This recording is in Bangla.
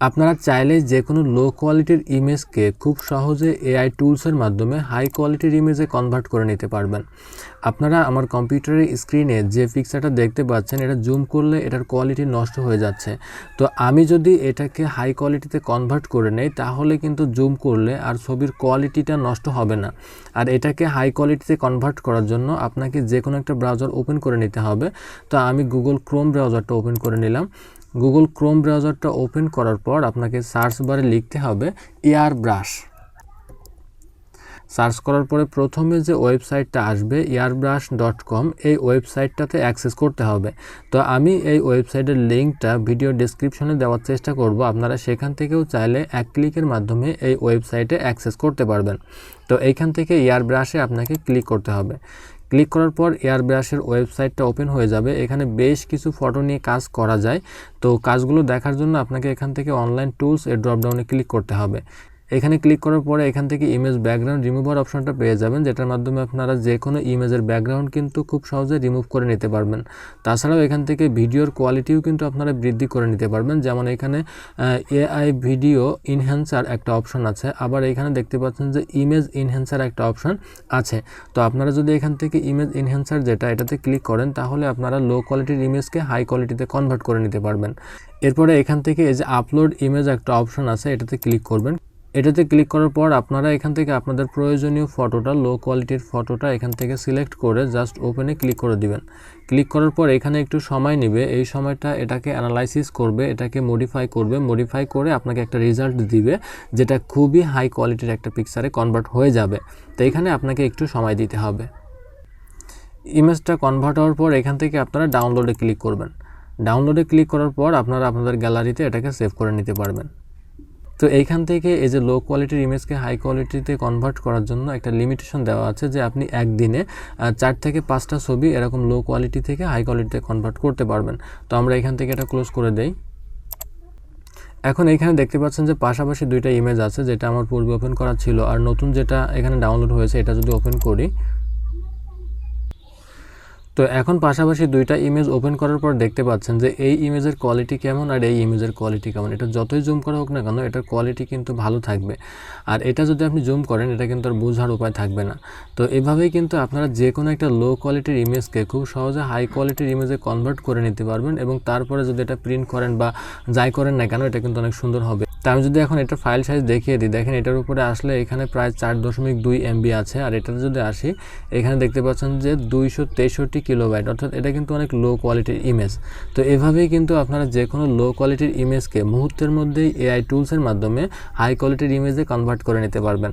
আপনারা চাইলে যে কোনো লো কোয়ালিটির ইমেজকে খুব সহজে এআই টুলসের মাধ্যমে হাই কোয়ালিটির ইমেজে কনভার্ট করে নিতে পারবেন। আপনারা আমার কম্পিউটারের স্ক্রিনে যে পিকচারটা দেখতে পাচ্ছেন, এটা জুম করলে এটার কোয়ালিটি নষ্ট হয়ে যাচ্ছে। তো আমি যদি এটাকে হাই কোয়ালিটিতে কনভার্ট করে নেই, তাহলে কিন্তু জুম করলে আর ছবির কোয়ালিটিটা নষ্ট হবে না। আর এটাকে হাই কোয়ালিটিতে কনভার্ট করার জন্য আপনাকে যে কোনো একটা ব্রাউজার ওপেন করে নিতে হবে। তো আমি গুগল ক্রোম ব্রাউজারটা ওপেন করে নিলাম। গুগল ক্রোম ব্রাউজারটা ওপেন করার পর আপনাকে সার্চ বারে লিখতে হবে এয়ারব্রাশ। সার্চ করার পরে প্রথমে যে ওয়েবসাইটটা আসবে airbrush.com, এই ওয়েবসাইটটাতে অ্যাক্সেস করতে হবে। তো আমি এই ওয়েবসাইটের লিঙ্কটা ভিডিও ডেসক্রিপশনে দেওয়ার চেষ্টা করব। আপনারা সেখান থেকেও চাইলে এক ক্লিকের মাধ্যমে এই ওয়েবসাইটে অ্যাক্সেস করতে পারবেন। তো এইখান থেকে এয়ারব্রাশে আপনাকে ক্লিক করতে হবে। ক্লিক করার পর এয়ারব্রাশের ওয়েবসাইটটা ওপেন হয়ে যাবে। এখানে বেশ কিছু ফটো নিয়ে কাজ করা যায়। তো কাজগুলো দেখার জন্য আপনাকে এখান থেকে অনলাইন টুলস এর ড্রপডাউনে ক্লিক করতে হবে। এখানে ক্লিক করার পরে এখান থেকে ইমেজ ব্যাকগ্রাউন্ড রিমুভার অপশনটা পেয়ে যাবেন, যেটার মাধ্যমে আপনারা যে কোনো ইমেজের ব্যাকগ্রাউন্ড কিন্তু খুব সহজে রিমুভ করে নিতে পারবেন। তাছাড়াও এখান থেকে ভিডিওর কোয়ালিটিও কিন্তু আপনারা বৃদ্ধি করে নিতে পারবেন। যেমন এখানে এআই ভিডিও ইনহ্যান্সার একটা অপশন আছে, আবার এখানে দেখতে পাচ্ছেন যে ইমেজ ইনহ্যান্সার একটা অপশন আছে। তো আপনারা যদি এখান থেকে ইমেজ ইনহ্যান্সার যেটা, এটাতে ক্লিক করেন, তাহলে আপনারা লো কোয়ালিটির ইমেজকে হাই কোয়ালিটিতে কনভার্ট করে নিতে পারবেন। এরপরে এখান থেকে এই যে আপলোড ইমেজ একটা অপশন আছে, এটাতে ক্লিক করবেন। এটাতে ক্লিক করার পর আপনারা এখান থেকে আপনাদের প্রয়োজনীয় ফটোটা, লো কোয়ালিটির ফটোটা এখান থেকে সিলেক্ট করে জাস্ট ওপেনে ক্লিক করে দিবেন। ক্লিক করার পর এখানে একটু সময় নেবে। এই সময়টা এটাকে অ্যানালাইসিস করবে, এটাকে মডিফাই করবে। মডিফাই করে আপনাকে একটা রেজাল্ট দিবে, যেটা খুবই হাই কোয়ালিটির একটা পিকচারে কনভার্ট হয়ে যাবে। তো এখানে আপনাকে একটু সময় দিতে হবে। ইমেজটা কনভার্ট হওয়ার পর এখান থেকে আপনারা ডাউনলোডে ক্লিক করবেন। ডাউনলোডে ক্লিক করার পর আপনারা আপনাদের গ্যালারিতে এটাকে সেভ করে নিতে পারবেন। তো এইখান থেকে এই যে লো কোয়ালিটির ইমেজকে হাই কোয়ালিটিতে কনভার্ট করার জন্য একটা লিমিটেশন দেওয়া আছে, যে আপনি একদিনে 4 থেকে 5টা ছবি এরকম লো কোয়ালিটি থেকে হাই কোয়ালিটিতে কনভার্ট করতে পারবেন। তো আমরা এখান থেকে এটা ক্লোজ করে দেই। এখন এখানে দেখতে পাচ্ছেন যে পাশাপাশি দুইটা ইমেজ আছে, যেটা আমার পূর্বে ওপেন করা ছিল, আর নতুন যেটা এখানে ডাউনলোড হয়েছে এটা যদি ওপেন করি, তো এখন পাশাপাশি দুইটা ইমেজ ওপেন করার পর দেখতে পাচ্ছেন যে এই ইমেজের কোয়ালিটি কেমন আর এই ইমেজের কোয়ালিটি কেমন। এটা যতই জুম করা হোক না কেন, এটার কোয়ালিটি কিন্তু ভালো থাকবে। আর এটা যদি আপনি জুম করেন, এটা কিন্তু আর বোঝার উপায় থাকবে না। তো এভাবেই কিন্তু আপনারা যে কোনো একটা লো কোয়ালিটির ইমেজকে খুব সহজে হাই কোয়ালিটির ইমেজে কনভার্ট করে নিতে পারবেন, এবং তারপরে যদি এটা প্রিন্ট করেন বা যাই করেন না কেন, এটা কিন্তু অনেক সুন্দর হবে। তা আমি যদি এখন এটার ফাইল সাইজ দেখিয়ে দিই, দেখেন এটার উপরে আসলে এখানে প্রায় 4.2 MB আছে। আর এটাতে যদি আসি, এখানে দেখতে পাচ্ছেন যে 263 কিলোবাইট, অর্থাৎ এটা কিন্তু অনেক লো কোয়ালিটির ইমেজ। তো এভাবেই কিন্তু আপনারা যে কোনো লো কোয়ালিটির ইমেজকে মুহূর্তের মধ্যেই এআই টুলসের মাধ্যমে হাই কোয়ালিটির ইমেজে কনভার্ট করে নিতে পারবেন।